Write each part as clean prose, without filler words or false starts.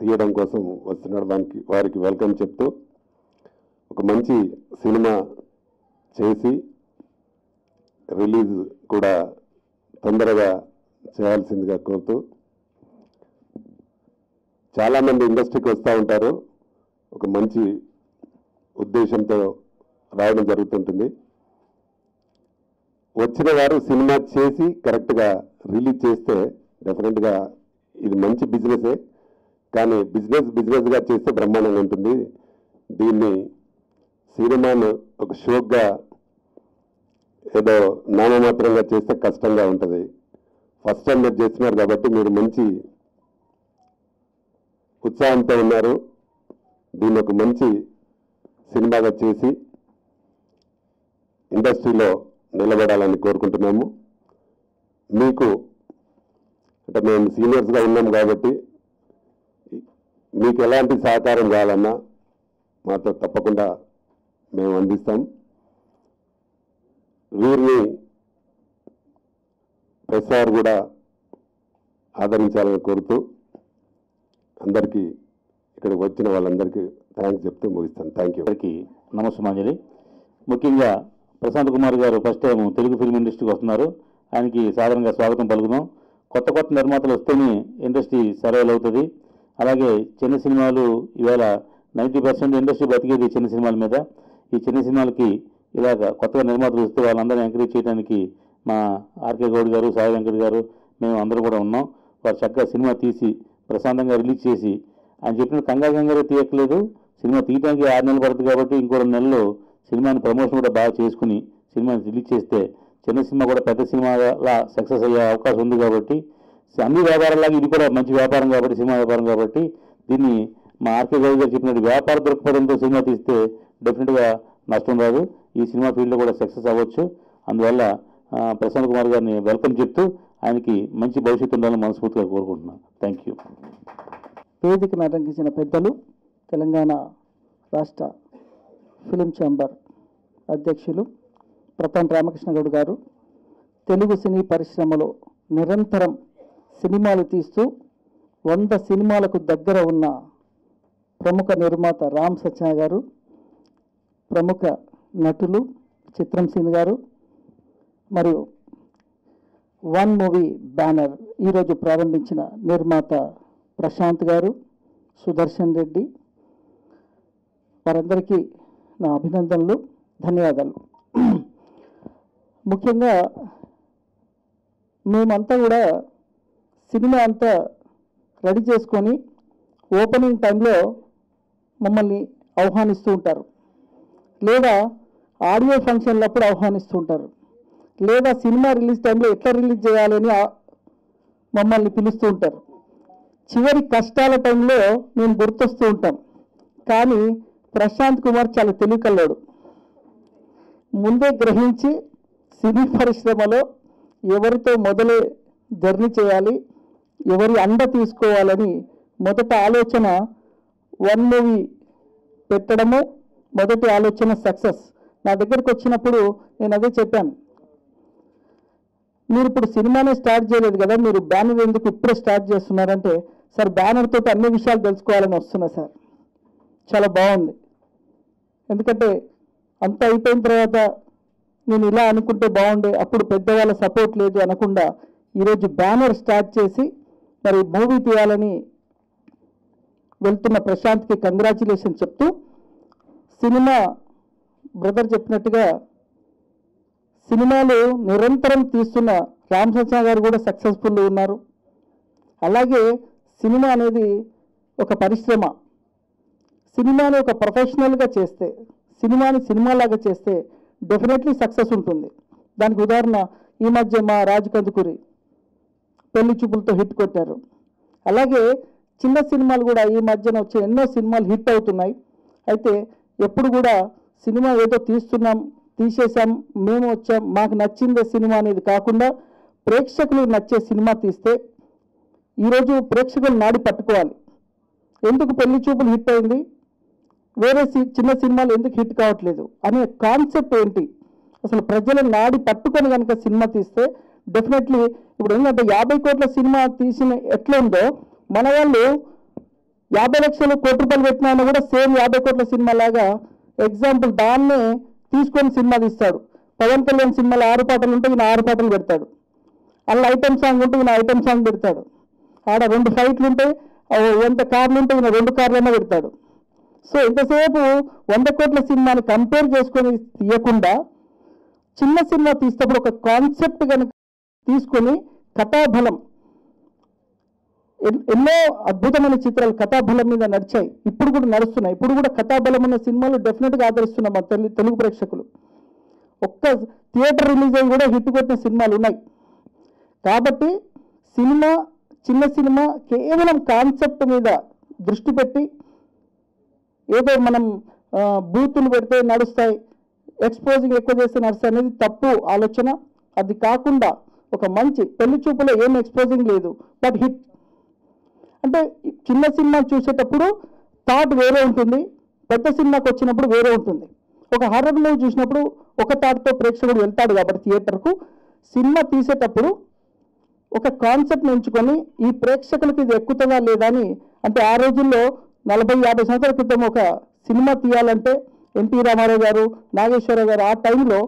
తీయడం కోసం వస్తున్నారు. వారికి వెల్కమ్ చెప్తూ ఒక మంచి సినిమా చేసి రిలీజ్ కూడా తొందరగా చేయాల్సిందిగా కోరుతూ, చాలామంది ఇండస్ట్రీకి వస్తూ ఉంటారు, ఒక మంచి ఉద్దేశంతో రావడం జరుగుతుంటుంది. వచ్చిన వారు సినిమా చేసి కరెక్ట్గా రిలీజ్ చేస్తే డెఫినెట్గా ఇది మంచి బిజినెసే, కానీ బిజినెస్గా చేస్తే బ్రహ్మాండంగా ఉంటుంది. దీన్ని సినిమాను ఒక షోక్గా ఏదో నామమాత్రంగా చేస్తే కష్టంగా ఉంటుంది. ఫస్ట్ టైం మీరు చేస్తున్నారు కాబట్టి మీరు మంచి ఉత్సాహంతో ఉన్నారు. దీన్ని ఒక మంచి సినిమాగా చేసి ఇండస్ట్రీలో నిలబడాలని కోరుకుంటున్నాము. మీకు అంటే మేము సీనియర్స్గా ఉన్నాం కాబట్టి మీకు ఎలాంటి సహకారం కావాలన్నా మాతో తప్పకుండా మేము అందిస్తాం. వీరిని ప్రసార్ కూడా ఆదరించాలని కోరుతూ అందరికీ ఇక్కడికి వచ్చిన వాళ్ళందరికీ థ్యాంక్స్ చెప్తూ ముగిస్తాను. Thank you. అందరికీ నమస్కారాంజలి. ముఖ్యంగా ప్రశాంత్ కుమార్ గారు ఫస్ట్ టైం తెలుగు ఫిల్మ్ ఇండస్ట్రీకి వస్తున్నారు. ఆయనకి సాధారణంగా స్వాగతం పలుకుదాం. కొత్త నిర్మాతలు వస్తేనే ఇండస్ట్రీ సర్వైవ్ అవుతుంది. అలాగే చిన్న సినిమాలు ఇవాళ 90% ఇండస్ట్రీ బతికేది చిన్న సినిమాల మీద. ఈ చిన్న సినిమాలకి ఇలాగ కొత్తగా నిర్మాతలు వస్తే వాళ్ళందరినీ ఎంకరేజ్ చేయడానికి మా ఆర్కే గౌడ్ గారు, సాయి వెంకట్ గారు, మేము అందరూ కూడా ఉన్నాం. వారు చక్కగా సినిమా తీసి ప్రశాంతంగా రిలీజ్ చేసి, ఆయన చెప్పిన కంగారు తీయట్లేదు. సినిమా తీయడానికి 6 నెలలు పడుతుంది కాబట్టి ఇంకో 2 నెలల్లో సినిమాని ప్రమోషన్ కూడా బాగా చేసుకుని సినిమాని రిలీజ్ చేస్తే చిన్న సినిమా కూడా పెద్ద సినిమాలా సక్సెస్ అయ్యే అవకాశం ఉంది. కాబట్టి అన్ని వ్యాపారాలాగా ఇది కూడా మంచి వ్యాపారం కాబట్టి, సినిమా వ్యాపారం కాబట్టి, దీన్ని మా ఆర్కే గౌడ్ గారు చెప్పినట్టు వ్యాపార దృక్పథంతో సినిమా తీస్తే డెఫినెట్గా నష్టం రాదు. ఈ సినిమా ఫీల్డ్లో కూడా సక్సెస్ అవ్వచ్చు. అందువల్ల ప్రశాంత్ కుమార్ గారిని వెల్కమ్ చెప్తూ ఆయనకి మంచి భవిష్యత్తు ఉండాలని మనస్ఫూర్తిగా కోరుకుంటున్నాను. Thank you. వేదికను అలంకరించిన పెద్దలు, తెలంగాణ రాష్ట్ర ఫిలిం ఛాంబర్ అధ్యక్షులు ప్రతాప్ రామకృష్ణ గౌడ్ గారు, తెలుగు సినీ పరిశ్రమలో నిరంతరం సినిమాలు తీస్తూ 100 సినిమాలకు దగ్గర ఉన్న ప్రముఖ నిర్మాత రామ్ సత్య గారు, ప్రముఖ నటులు చిత్రం సింగ్ గారు, మరియు 1 మూవీ బ్యానర్ ఈరోజు ప్రారంభించిన నిర్మాత ప్రశాంత్ గారు, సుదర్శన్ రెడ్డి, వారందరికీ నా అభినందనలు, ధన్యవాదాలు. ముఖ్యంగా మేమంతా కూడా సినిమా అంతా రెడీ చేసుకొని ఓపెనింగ్ టైంలో మమ్మల్ని ఆహ్వానిస్తూ ఉంటారు, లేదా ఆడియో ఫంక్షన్లప్పుడు ఆహ్వానిస్తూ ఉంటారు, లేదా సినిమా రిలీజ్ టైంలో ఎట్లా రిలీజ్ చేయాలని మమ్మల్ని పిలుస్తూ ఉంటారు. చివరి కష్టాల టైంలో మేము గుర్తొస్తూ ఉంటాం. కానీ ప్రశాంత్ కుమార్ చాలా తెలివికల్లోడు. ముందే గ్రహించి సినీ పరిశ్రమలో ఎవరితో మొదలే జర్నీ చేయాలి, ఎవరి అండ తీసుకోవాలని మొదట ఆలోచన 1 మూవీ పెట్టడము, మొదటి ఆలోచన సక్సెస్. నా దగ్గరికి వచ్చినప్పుడు నేను అదే చెప్పాను, మీరు ఇప్పుడు సినిమానే స్టార్ట్ చేయలేదు కదా, మీరు బ్యానర్ ఎందుకు ఇప్పుడే స్టార్ట్ చేస్తున్నారంటే, సార్ బ్యానర్ తోటి అన్ని విషయాలు తెలుసుకోవాలని వస్తున్నా సార్. చాలా బాగుంది. ఎందుకంటే అంత అయిపోయిన తర్వాత నేను ఇలా అనుకుంటే బాగుండే, అప్పుడు పెద్దవాళ్ళ సపోర్ట్ లేదు అనకుండా ఈరోజు బ్యానర్ స్టార్ట్ చేసి మరి మూవీ తీయాలని వెళ్తున్న ప్రశాంత్కి కంగ్రాచులేషన్ చెప్తూ, సినిమా బ్రదర్ చెప్పినట్టుగా సినిమాలు నిరంతరం తీస్తున్న రామ్ సత్య గారు కూడా సక్సెస్ఫుల్ ఉన్నారు. అలాగే సినిమా అనేది ఒక పరిశ్రమ. సినిమాని ఒక ప్రొఫెషనల్గా చేస్తే, సినిమాని సినిమాలాగా చేస్తే డెఫినెట్లీ సక్సెస్ ఉంటుంది. దానికి ఉదాహరణ ఈ మధ్య మా రాజు కందుకూరి పెళ్లి చూపులతో హిట్ కొట్టారు. అలాగే చిన్న సినిమాలు కూడా ఈ మధ్యన వచ్చే ఎన్నో సినిమాలు హిట్ అవుతున్నాయి. అయితే ఎప్పుడు కూడా సినిమా ఏదో తీసేసాం, మేము వచ్చాం, మాకు నచ్చిందే సినిమా అనేది కాకుండా ప్రేక్షకులు నచ్చే సినిమా తీస్తే, ఈరోజు ప్రేక్షకులు నాడి పట్టుకోవాలి. ఎందుకు పెళ్లి చూపులు హిట్ అయింది, వేరే చిన్న సినిమాలు ఎందుకు హిట్ కావట్లేదు అనే కాన్సెప్ట్ ఏంటి, అసలు ప్రజల నాడి పట్టుకొని కనుక సినిమా తీస్తే డెఫినెట్లీ ఇప్పుడు ఏంటంటే 50 కోట్ల సినిమా తీసిన ఎట్లా ఉందో మన వాళ్ళు 50 లక్షలు కోటి రూపాయలు పెట్టినా కూడా సేమ్ 50 కోట్ల సినిమా లాగా ఎగ్జాంపుల్ దాన్నే తీసుకొని సినిమా తీస్తాడు. పవన్ కళ్యాణ్ సినిమాలో 6 పాటలు ఉంటే ఈయన 6 పాటలు పెడతాడు. అలా ఐటమ్ సాంగ్ ఉంటే ఈయన ఐటమ్ సాంగ్ పెడతాడు. ఆడ 2 ఫైట్లు ఉంటే 100 కార్లు ఉంటే ఈయన 2 కార్లైనా పెడతాడు. సో ఇంతసేపు 100 కోట్ల సినిమాని కంపేర్ చేసుకొని తీయకుండా చిన్న సినిమా తీసేటప్పుడు ఒక కాన్సెప్ట్ కనుక తీసుకొని కథాబలం, ఎన్నో అద్భుతమైన చిత్రాలు కథాబలం మీద నడిచాయి, ఇప్పుడు కూడా నడుస్తున్నాయి. ఇప్పుడు కూడా కథాబలం ఉన్న సినిమాలు డెఫినెట్గా ఆదరిస్తున్నాం మా తెలుగు ప్రేక్షకులు. ఒక్క థియేటర్ రిలీజ్ అయ్యి కూడా హిట్ కొట్టిన సినిమాలు ఉన్నాయి. కాబట్టి సినిమా, చిన్న సినిమా కేవలం కాన్సెప్ట్ మీద దృష్టి పెట్టి ఏదో మనం బూతులు పెడితే నడుస్తాయి, ఎక్స్పోజింగ్ ఎక్కువ చేస్తే నడుస్తాయి అనేది తప్పు ఆలోచన. అది కాకుండా ఒక మంచి పెళ్లి చూపులో ఏం ఎక్స్పోజింగ్ లేదు, బట్ హిట్ అంటే చిన్న సినిమా చూసేటప్పుడు థాట్ వేరే ఉంటుంది, పెద్ద సినిమాకి వచ్చినప్పుడు వేరే ఉంటుంది. ఒక హారర్ మూవీ చూసినప్పుడు ఒక థాట్తో ప్రేక్షకుడు వెళ్తాడు కాబట్టి థియేటర్కు. సినిమా తీసేటప్పుడు ఒక కాన్సెప్ట్ని ఎంచుకొని ఈ ప్రేక్షకులకి ఇది ఎక్కుతుందా లేదా అని, అంటే ఆ రోజుల్లో 40-50 సంవత్సరాల క్రితం ఒక సినిమా తీయాలంటే ఎన్టీ రామారావు గారు, నాగేశ్వరరావు గారు ఆ టైంలో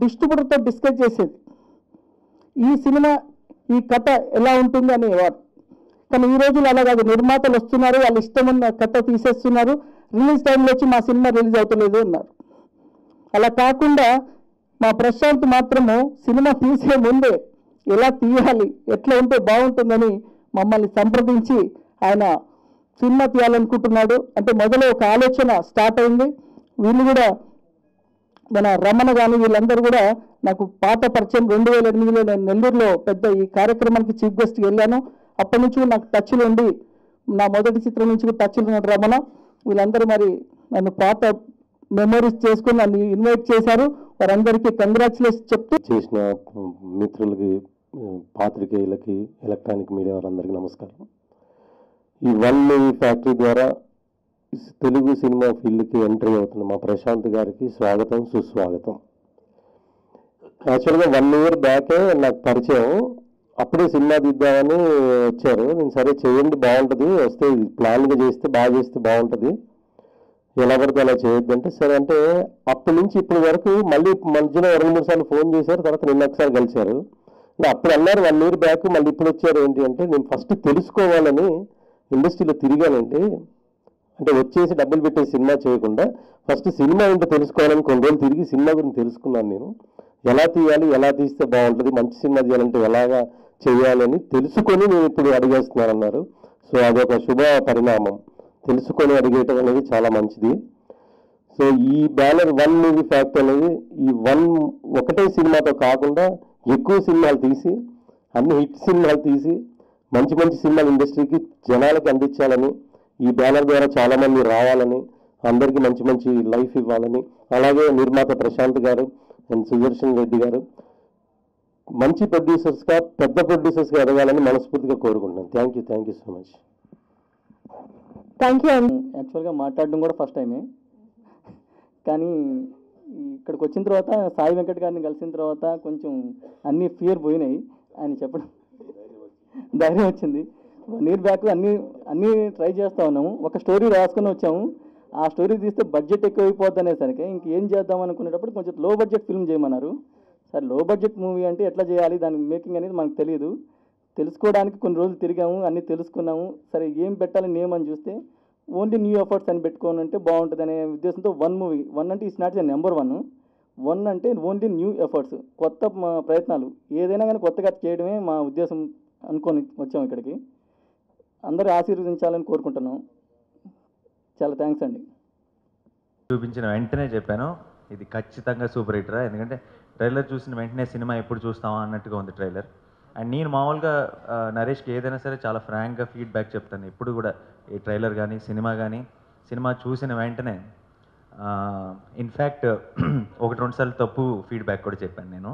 డిస్ట్రిబ్యూటర్తో డిస్కస్ చేసేది ఈ సినిమా, ఈ కథ ఎలా ఉంటుంది అనేవారు. కానీ ఈ రోజులు అలా కాదు, నిర్మాతలు వస్తున్నారు, వాళ్ళు ఇష్టమున్న కథ తీసేస్తున్నారు, రిలీజ్ టైంలో వచ్చి మా సినిమా రిలీజ్ అవుతలేదు అన్నారు. అలా కాకుండా మా ప్రశాంత్ మాత్రము సినిమా తీసే ముందే ఎలా తీయాలి, ఎట్లా ఉంటే బాగుంటుందని మమ్మల్ని సంప్రదించి ఆయన సినిమా తీయాలనుకుంటున్నాడు. అంటే మొదలు ఒక ఆలోచన స్టార్ట్ అయింది. వీళ్ళు కూడా మన రమణ కానీ వీళ్ళందరూ కూడా నాకు పాత పరిచయం. 2008లో నేను నెల్లూరులో పెద్ద ఈ కార్యక్రమానికి చీఫ్ గెస్ట్కి వెళ్ళాను. అప్పటి నుంచి నాకు టచ్లో ఉండి, నా మొదటి చిత్రం నుంచి కూడా టచ్లో ఉన్న రమణ వీళ్ళందరూ మరి నన్ను పాత మెమరీస్ చేసుకుని నన్ను ఇన్వైట్ చేశారు. వారందరికీ కంగ్రాచులేషన్ చెప్తూ చేసిన మిత్రులకి, పాత్రికేయులకి, ఎలక్ట్రానిక్ మీడియా వారందరికీ నమస్కారం. ఈ వన్ మూవీ ఫ్యాక్టరీ ద్వారా తెలుగు సినిమా ఫీల్డ్కి ఎంట్రీ అవుతున్న మా ప్రశాంత్ గారికి స్వాగతం, సుస్వాగతం. యాక్చువల్గా 1 year బ్యాకే నాకు పరిచయం. అప్పుడే సినిమా తీద్దామని వచ్చారు. నేను సరే చేయండి బాగుంటుంది, వస్తే ప్లాన్గా చేస్తే బాగా చేస్తే బాగుంటుంది, ఎలా పడితే అలా చేయొద్దంటే సరే అంటే అప్పటి నుంచి ఇప్పటి వరకు మళ్ళీ మధ్యలో 2-3 సార్లు ఫోన్ చేశారు. తర్వాత నిన్న ఒకసారి కలిశారు. అప్పుడు అన్నారు 1 year బ్యాక్, మళ్ళీ ఇప్పుడు వచ్చారు ఏంటి అంటే నేను ఫస్ట్ తెలుసుకోవాలని ఇండస్ట్రీలో తిరిగానండి. అంటే వచ్చేసి డబ్బులు పెట్టే సినిమా చేయకుండా ఫస్ట్ సినిమా ఏంటో తెలుసుకోవాలని కొన్ని రోజులు తిరిగి సినిమా గురించి తెలుసుకున్నాను. నేను ఎలా తీయాలి, ఎలా తీస్తే బాగుంటుంది, మంచి సినిమా తీయాలంటే ఎలాగా చేయాలని తెలుసుకొని నేను ఇప్పుడు అడిగేస్తున్నాను అన్నారు. సో అదొక శుభ పరిణామం. తెలుసుకొని అడిగేయటం అనేది చాలా మంచిది. సో ఈ బ్యానర్ 1 మూవీ ఫ్యాక్టరీ అనేది ఈ ఒకటే సినిమాతో కాకుండా ఎక్కువ సినిమాలు తీసి, అన్ని హిట్ సినిమాలు తీసి మంచి మంచి సినిమాలు ఇండస్ట్రీకి జనాలకి అందించాలని, ఈ బ్యానర్ ద్వారా చాలామంది రావాలని, అందరికీ మంచి మంచి లైఫ్ ఇవ్వాలని, అలాగే నిర్మాత ప్రశాంత్ గారు అండ్ సుదర్శన్ రెడ్డి గారు మంచి ప్రొడ్యూసర్స్గా, పెద్ద ప్రొడ్యూసర్స్గా ఎదగాలని మనస్ఫూర్తిగా కోరుకుంటున్నాను. Thank you so much. Thank you. యాక్చువల్గా మాట్లాడడం కూడా ఫస్ట్ టైమే, కానీ ఇక్కడికి వచ్చిన తర్వాత సాయి వెంకట్ గారిని కలిసిన తర్వాత కొంచెం అన్ని ఫియర్ పోయినాయి. ఆయన చెప్పడం ధైర్యం వచ్చింది. 1 year బ్యాక్ అన్నీ ట్రై చేస్తూ ఉన్నాము. ఒక స్టోరీ రాసుకుని వచ్చాము. ఆ స్టోరీ తీస్తే బడ్జెట్ ఎక్కువైపోద్ది అనేసరికి ఇంకేం చేద్దాం అనుకునేటప్పుడు కొంచెం లో బడ్జెట్ ఫిల్మ్ చేయమన్నారు. సరే లో బడ్జెట్ మూవీ అంటే ఎట్లా చేయాలి, దాని మేకింగ్ అనేది మనకు తెలియదు. తెలుసుకోవడానికి కొన్ని రోజులు తిరిగాము, అన్నీ తెలుసుకున్నాము. సరే ఏం పెట్టాలి నేమ్ అని చూస్తే ఓన్లీ న్యూ ఎఫర్ట్స్ అని పెట్టుకోని అంటే బాగుంటుంది అనే ఉద్దేశంతో 1 మూవీ. 1 అంటే ఈస్ నాట్ ద నెంబర్ 1 అంటే ఓన్లీ న్యూ ఎఫర్ట్స్, కొత్త ప్రయత్నాలు, ఏదైనా కానీ కొత్తగా చేయడమే మా ఉద్దేశం అనుకొని వచ్చాము ఇక్కడికి. అందరూ ఆశీర్వదించాలని కోరుకుంటున్నాం. చాలా థ్యాంక్స్ అండి. చూపించిన వెంటనే చెప్పాను ఇది ఖచ్చితంగా సూపర్ హిట్ రా, ఎందుకంటే ట్రైలర్ చూసిన వెంటనే సినిమా ఎప్పుడు చూస్తామా అన్నట్టుగా ఉంది ట్రైలర్. అండ్ నేను మామూలుగా నరేష్కి ఏదైనా సరే చాలా ఫ్రాంక్గా ఫీడ్బ్యాక్ చెప్తాను ఎప్పుడు కూడా, ఈ ట్రైలర్ కానీ సినిమా చూసిన వెంటనే. ఇన్ఫ్యాక్ట్ 1-2 సార్లు తప్పు ఫీడ్బ్యాక్ కూడా చెప్పాను నేను.